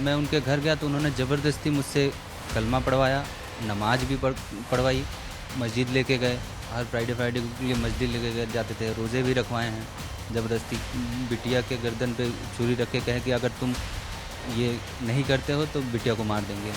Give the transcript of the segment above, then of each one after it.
मैं उनके घर गया तो उन्होंने ज़बरदस्ती मुझसे कलमा पढ़वाया, नमाज भी पढ़वाई, मस्जिद लेके गए। हर फ्राइडे के लिए मस्जिद लेके गए जाते थे, रोज़े भी रखवाए हैं ज़बरदस्ती। बिटिया के गर्दन पे छुरी रख के कहे कि अगर तुम ये नहीं करते हो तो बिटिया को मार देंगे।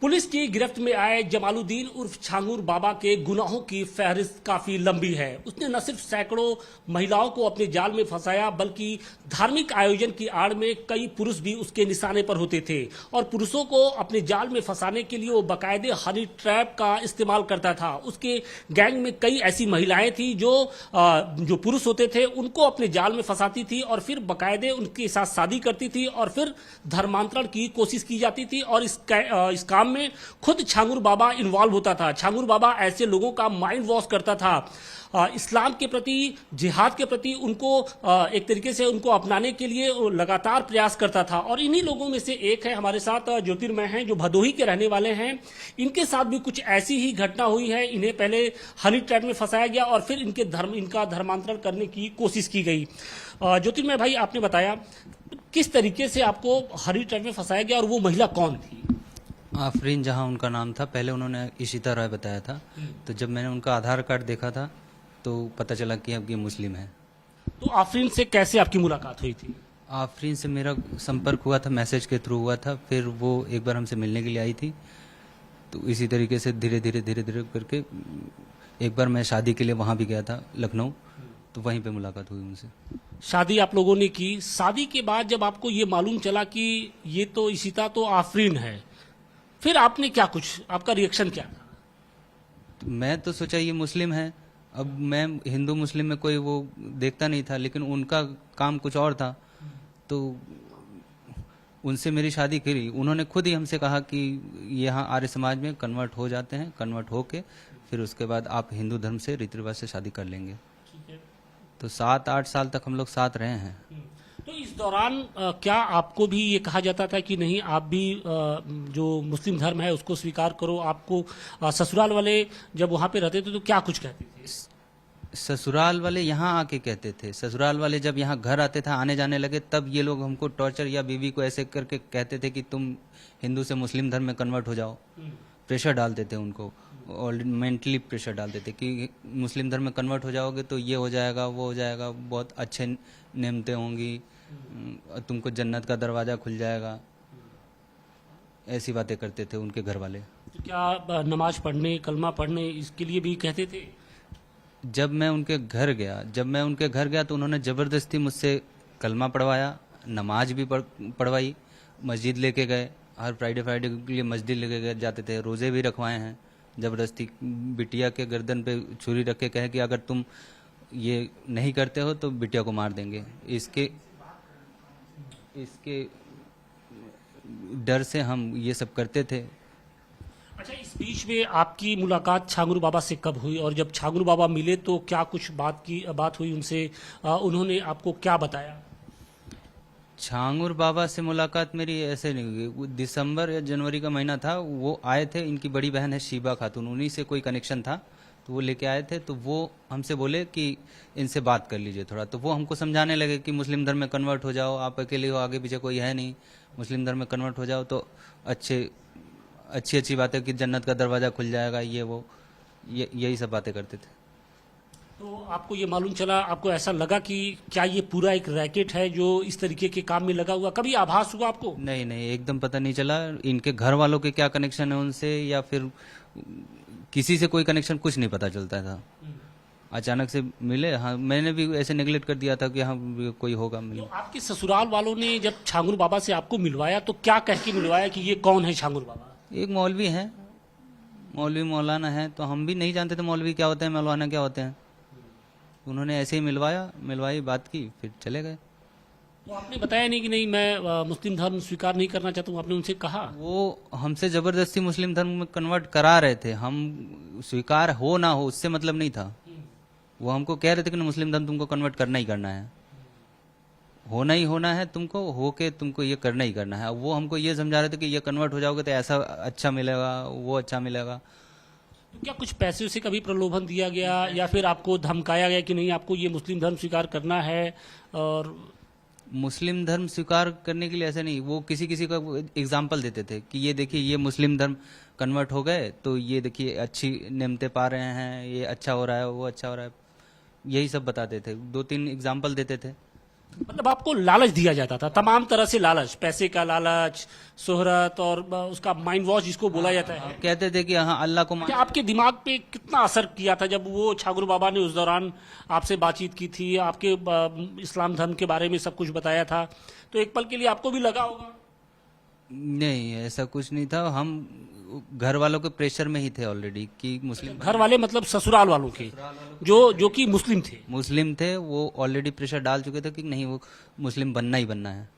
पुलिस की गिरफ्त में आए जमालुद्दीन उर्फ छांगुर बाबा के गुनाहों की फहरिस्त काफी लंबी है। उसने न सिर्फ सैकड़ों महिलाओं को अपने जाल में फंसाया, बल्कि धार्मिक आयोजन की आड़ में कई पुरुष भी उसके निशाने पर होते थे और पुरुषों को अपने जाल में फंसाने के लिए वो बाकायदे हनी ट्रैप का इस्तेमाल करता था। उसके गैंग में कई ऐसी महिलाएं थी जो पुरुष होते थे उनको अपने जाल में फंसाती थी और फिर बाकायदे उनके साथ शादी करती थी और फिर धर्मांतरण की कोशिश की जाती थी और इस काम में खुद छांगुर बाबा इन्वॉल्व होता था। छांगुर बाबा ऐसे लोगों का माइंड वॉश करता था, इस्लाम के प्रति, जिहाद के प्रति उनको एक तरीके से उनको अपनाने के लिए लगातार प्रयास करता था। और इन्हीं लोगों में से एक है हमारे साथ ज्योतिर्मय हैं जो भदोही के रहने वाले हैं। इनके साथ भी कुछ ऐसी ही घटना हुई है। इन्हें पहले हनी ट्रैप में फंसाया गया और फिर इनका धर्मांतरण करने की कोशिश की गई। ज्योतिर्मय भाई, आपने बताया किस तरीके से आपको हनी ट्रैप में फंसाया गया और वो महिला कौन थी? आफरीन जहां उनका नाम था, पहले उन्होंने इशिता राय बताया था। तो जब मैंने उनका आधार कार्ड देखा था तो पता चला कि अब ये मुस्लिम है। तो आफरीन से कैसे आपकी मुलाकात हुई थी? आफरीन से मेरा संपर्क हुआ था, मैसेज के थ्रू हुआ था। फिर वो एक बार हमसे मिलने के लिए आई थी। तो इसी तरीके से धीरे धीरे करके एक बार मैं शादी के लिए वहाँ भी गया था लखनऊ, तो वहीं पे मुलाकात हुई उनसे। शादी आप लोगों ने की। शादी के बाद जब आपको ये मालूम चला कि ये तो इशिता तो आफरीन है, फिर आपने क्या आपका रिएक्शन क्या था? तो मैं तो सोचा ये मुस्लिम है। अब मैं हिंदू मुस्लिम में कोई वो देखता नहीं था, लेकिन उनका काम कुछ और था। तो उनसे मेरी शादी करी। उन्होंने खुद ही हमसे कहा कि यहाँ आर्य समाज में कन्वर्ट हो जाते हैं, कन्वर्ट होके फिर उसके बाद आप हिंदू धर्म से रीति रिवाज से शादी कर लेंगे। तो 7-8 साल तक हम लोग साथ रहे हैं। तो इस दौरान क्या आपको भी ये कहा जाता था कि नहीं, आप भी जो मुस्लिम धर्म है उसको स्वीकार करो? आपको ससुराल वाले जब वहाँ पे रहते थे तो क्या कुछ कहते थे? ससुराल वाले यहाँ आके कहते थे। ससुराल वाले जब यहाँ घर आते थे, आने जाने लगे, तब ये लोग हमको टॉर्चर, या बीवी को ऐसे करके कहते थे कि तुम हिंदू से मुस्लिम धर्म में कन्वर्ट हो जाओ। प्रेशर डालते थे उनको, और मेंटली प्रेशर डालते थे कि मुस्लिम धर्म में कन्वर्ट हो जाओगे तो ये हो जाएगा, वो हो जाएगा, बहुत अच्छे नेमतें होंगी, तुमको जन्नत का दरवाज़ा खुल जाएगा। ऐसी बातें करते थे उनके घर वाले। तो क्या नमाज पढ़ने, कलमा पढ़ने, इसके लिए भी कहते थे? जब मैं उनके घर गया तो उन्होंने ज़बरदस्ती मुझसे कलमा पढ़वाया, नमाज भी पढ़वाई, मस्जिद लेके गए। हर फ्राइडे के लिए मस्जिद लेके गए जाते थे, रोज़े भी रखवाए हैं ज़बरदस्ती। बिटिया के गर्दन पे छुरी रख के कहे कि अगर तुम ये नहीं करते हो तो बिटिया को मार देंगे। इसके डर से हम ये सब करते थे। अच्छा, इस बीच में आपकी मुलाकात छांगुर बाबा से कब हुई और जब छांगुर बाबा मिले तो क्या कुछ बात हुई उनसे? उन्होंने आपको क्या बताया? छांगुर बाबा से मुलाकात मेरी ऐसे नहीं हुई। वो दिसंबर या जनवरी का महीना था, वो आए थे। इनकी बड़ी बहन है शीबा खातून, उन्हीं से कोई कनेक्शन था, तो वो लेके आए थे। तो वो हमसे बोले कि इनसे बात कर लीजिए थोड़ा। तो वो हमको समझाने लगे कि मुस्लिम धर्म में कन्वर्ट हो जाओ, आप अकेले हो, आगे पीछे कोई है नहीं, मुस्लिम धर्म में कन्वर्ट हो जाओ तो अच्छी बातें कि जन्नत का दरवाज़ा खुल जाएगा, ये वो यही सब बातें करते थे। तो आपको ये मालूम चला, आपको ऐसा लगा कि क्या ये पूरा एक रैकेट है जो इस तरीके के काम में लगा हुआ? कभी आभास हुआ आपको? नहीं, एकदम पता नहीं चला। इनके घर वालों के क्या कनेक्शन है उनसे, या फिर किसी से कोई कनेक्शन, कुछ नहीं पता चलता था। अचानक से मिले। हाँ, मैंने भी ऐसे नेगलेक्ट कर दिया था कि हाँ कोई होगा मिले। तो आपके ससुराल वालों ने जब छांगुर बाबा से आपको मिलवाया तो क्या कह के मिलवाया कि ये कौन है छांगुर बाबा? एक मौलवी है, मौलाना है। तो हम भी नहीं जानते थे मौलवी क्या होते हैं, मौलाना क्या होते हैं। उन्होंने ऐसे ही मिलवाई, बात की, फिर चले गए। तो आपने बताया नहीं कि नहीं मैं मुस्लिम धर्म स्वीकार नहीं करना चाहता हूँ? आपने उनसे कहा? वो हमसे जबरदस्ती मुस्लिम धर्म में कन्वर्ट करा रहे थे। हम स्वीकार हो ना हो उससे मतलब नहीं था। वो हमको कह रहे थे कि मुस्लिम धर्म तुमको कन्वर्ट करना ही करना है, होना ही होना है तुमको, होके तुमको ये करना ही करना है। वो हमको ये समझा रहे थे कि ये कन्वर्ट हो जाओगे तो ऐसा अच्छा मिलेगा, वो अच्छा मिलेगा। तो क्या कुछ पैसे से कभी प्रलोभन दिया गया या फिर आपको धमकाया गया कि नहीं आपको ये मुस्लिम धर्म स्वीकार करना है? और मुस्लिम धर्म स्वीकार करने के लिए ऐसा नहीं, वो किसी किसी का एग्जाम्पल देते थे कि ये देखिए ये मुस्लिम धर्म कन्वर्ट हो गए तो ये देखिए अच्छी नेमतें पा रहे हैं, ये अच्छा हो रहा है, वो अच्छा हो रहा है, यही सब बताते थे, 2-3 एग्जाम्पल देते थे। मतलब आपको लालच दिया जाता था, तमाम तरह से लालच, पैसे का लालच, शोहरत और उसका माइंड वॉश जिसको बोला जाता है। कहते थे कि हाँ अल्लाह को क्या आपके दिमाग पे कितना असर किया था जब वो छागुर बाबा ने उस दौरान आपसे बातचीत की थी, आपके इस्लाम धर्म के बारे में सब कुछ बताया था, तो एक पल के लिए आपको भी लगा होगा? नहीं, ऐसा कुछ नहीं था, हम घर वालों के प्रेशर में ही थे ऑलरेडी कि मुस्लिम घर वाले मतलब ससुराल वालों के जो कि मुस्लिम थे, वो ऑलरेडी प्रेशर डाल चुके थे कि नहीं वो मुस्लिम बनना ही बनना है।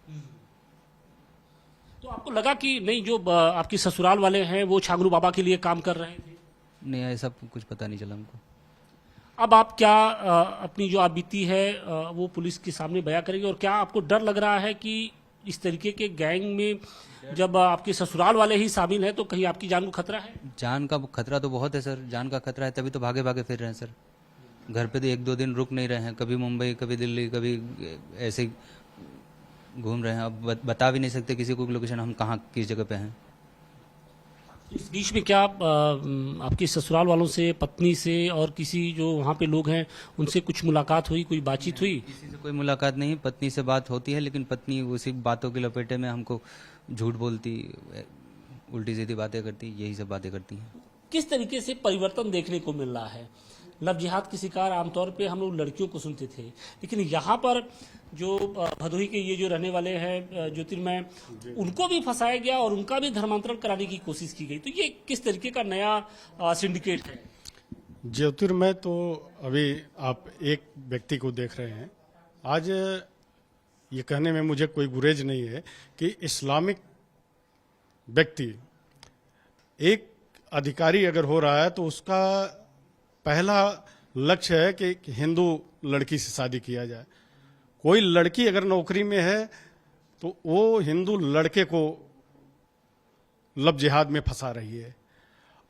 तो आपको लगा कि नहीं जो आपकी ससुराल वाले हैं वो छागुर बाबा के लिए काम कर रहे थे? नहीं, ऐसा कुछ पता नहीं चला हमको। अब आप क्या अपनी जो आप बीती है वो पुलिस के सामने बयां करेंगे, और क्या आपको डर लग रहा है कि इस तरीके के गैंग में जब आपके ससुराल वाले ही शामिल हैं तो कहीं आपकी जान को खतरा है? जान का खतरा तो बहुत है सर, जान का खतरा है, तभी तो भागे भागे फिर रहे हैं सर। घर पे तो 1-2 दिन रुक नहीं रहे हैं, कभी मुंबई कभी दिल्ली कभी ऐसे ही घूम रहे हैं। अब बता भी नहीं सकते किसी को लोकेशन हम कहाँ किस जगह पे हैं। इस बीच में क्या आपके ससुराल वालों से, पत्नी से और किसी जो वहाँ पे लोग हैं उनसे कुछ मुलाकात हुई, कोई बातचीत हुई? किसी से कोई मुलाकात नहीं, पत्नी से बात होती है लेकिन पत्नी उसी बातों के लपेटे में हमको झूठ बोलती, उल्टी सीधी बातें करती, यही सब बातें करती हैं। किस तरीके से परिवर्तन देखने को मिल रहा है? लव जिहाद के शिकार आमतौर पे हम लोग लड़कियों को सुनते थे, लेकिन यहाँ पर जो भदोही के ये जो रहने वाले हैं ज्योतिर्मय, उनको भी फंसाया गया और उनका भी धर्मांतरण कराने की कोशिश की गई। तो ये किस तरीके का नया सिंडिकेट है? ज्योतिर्मय तो अभी आप एक व्यक्ति को देख रहे हैं। आज ये कहने में मुझे कोई गुरेज नहीं है कि इस्लामिक व्यक्ति एक अधिकारी अगर हो रहा है तो उसका पहला लक्ष्य है कि हिंदू लड़की से शादी किया जाए। कोई लड़की अगर नौकरी में है तो वो हिंदू लड़के को लव जिहाद में फंसा रही है।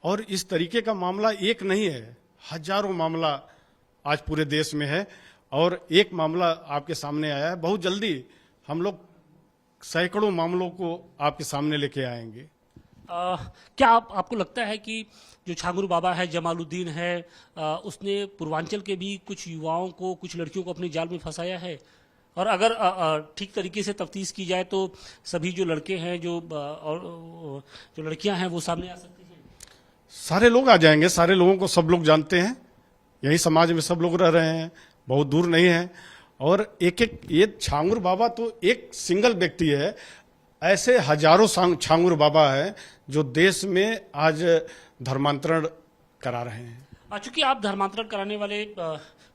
और इस तरीके का मामला एक नहीं है, हजारों मामला आज पूरे देश में है और एक मामला आपके सामने आया है। बहुत जल्दी हम लोग सैकड़ों मामलों को आपके सामने लेके आएंगे। क्या आपको लगता है कि जो छागुर बाबा है, जमालुद्दीन है, उसने पूर्वांचल के भी कुछ युवाओं को, कुछ लड़कियों को अपने जाल में फंसाया है? और अगर ठीक तरीके से तफ्तीश की जाए तो सभी जो लड़के हैं और जो लड़कियां हैं वो सामने आ सकती हैं? सारे लोग आ जाएंगे, सारे लोगों को सब लोग जानते हैं, यही समाज में सब लोग रह रहे हैं, बहुत दूर नहीं है। और एक एक ये छांगुर बाबा तो एक सिंगल व्यक्ति है, ऐसे हजारों छांगुर बाबा हैं जो देश में आज धर्मांतरण करा रहे हैं। चूंकि आप धर्मांतरण कराने वाले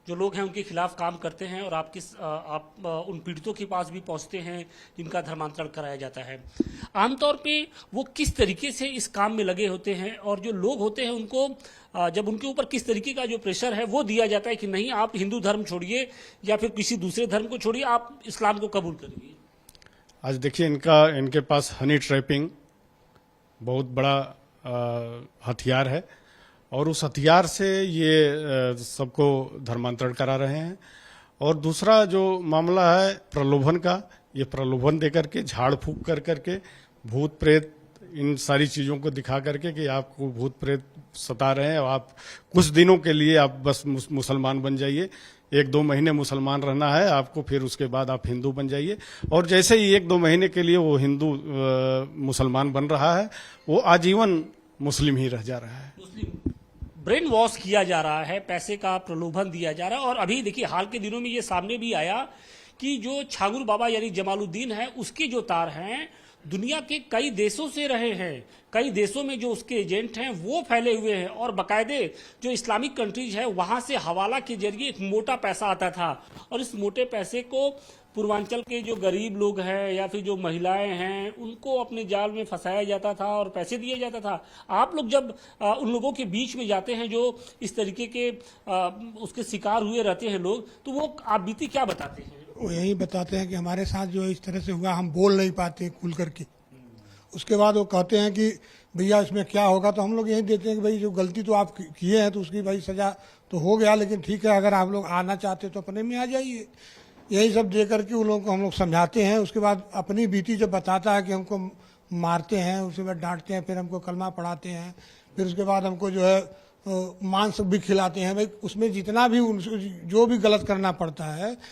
जो लोग हैं उनके खिलाफ काम करते हैं और आप उन पीड़ितों के पास भी पहुंचते हैं जिनका धर्मांतरण कराया जाता है, आमतौर पे वो किस तरीके से इस काम में लगे होते हैं और जो लोग होते हैं उनको जब उनके ऊपर किस तरीके का जो प्रेशर है वो दिया जाता है कि नहीं आप हिंदू धर्म छोड़िए या फिर किसी दूसरे धर्म को छोड़िए, आप इस्लाम को कबूल करिए? आज देखिए इनके पास हनी ट्रैपिंग बहुत बड़ा हथियार है और उस हथियार से ये सबको धर्मांतरण करा रहे हैं। और दूसरा जो मामला है प्रलोभन का, ये प्रलोभन देकर के, झाड़ फूक कर करके, भूत प्रेत इन सारी चीज़ों को दिखा करके कि आपको भूत प्रेत सता रहे हैं और आप कुछ दिनों के लिए आप बस मुसलमान बन जाइए, 1-2 महीने मुसलमान रहना है आपको, फिर उसके बाद आप हिंदू बन जाइए। और जैसे ही 1-2 महीने के लिए वो हिंदू मुसलमान बन रहा है, वो आजीवन मुस्लिम ही रह जा रहा है। ब्रेन वॉश किया जा रहा है, पैसे का प्रलोभन दिया जा रहा है। और अभी देखिए हाल के दिनों में ये सामने भी आया कि जो छागुर बाबा यानी जमालुद्दीन है उसके जो तार हैं दुनिया के कई देशों से रहे हैं, कई देशों में जो उसके एजेंट हैं वो फैले हुए हैं और बाकायदे जो इस्लामिक कंट्रीज है वहां से हवाला के जरिए एक मोटा पैसा आता था और इस मोटे पैसे को पूर्वांचल के जो गरीब लोग हैं या फिर जो महिलाएं हैं उनको अपने जाल में फंसाया जाता था और पैसे दिया जाता था। आप लोग जब उन लोगों के बीच में जाते हैं जो इस तरीके के उसके शिकार हुए रहते हैं लोग, तो वो आप बीती क्या बताते हैं? वो यही बताते हैं कि हमारे साथ जो इस तरह से हुआ, हम बोल नहीं पाते खुल करके, उसके बाद वो कहते हैं कि भैया इसमें क्या होगा, तो हम लोग यही देते हैं कि भाई जो गलती तो आप किए हैं तो उसकी भाई सजा तो हो गया, लेकिन ठीक है अगर आप लोग आना चाहते तो अपने में आ जाइए। यही सब दे करके उन लोगों को हम लोग समझाते हैं। उसके बाद अपनी बीती जब बताता है कि हमको मारते हैं, उसके बाद डांटते हैं, फिर हमको कलमा पढ़ाते हैं, फिर उसके बाद हमको जो है मांस भी खिलाते हैं। भाई उसमें जितना भी जो भी गलत करना पड़ता है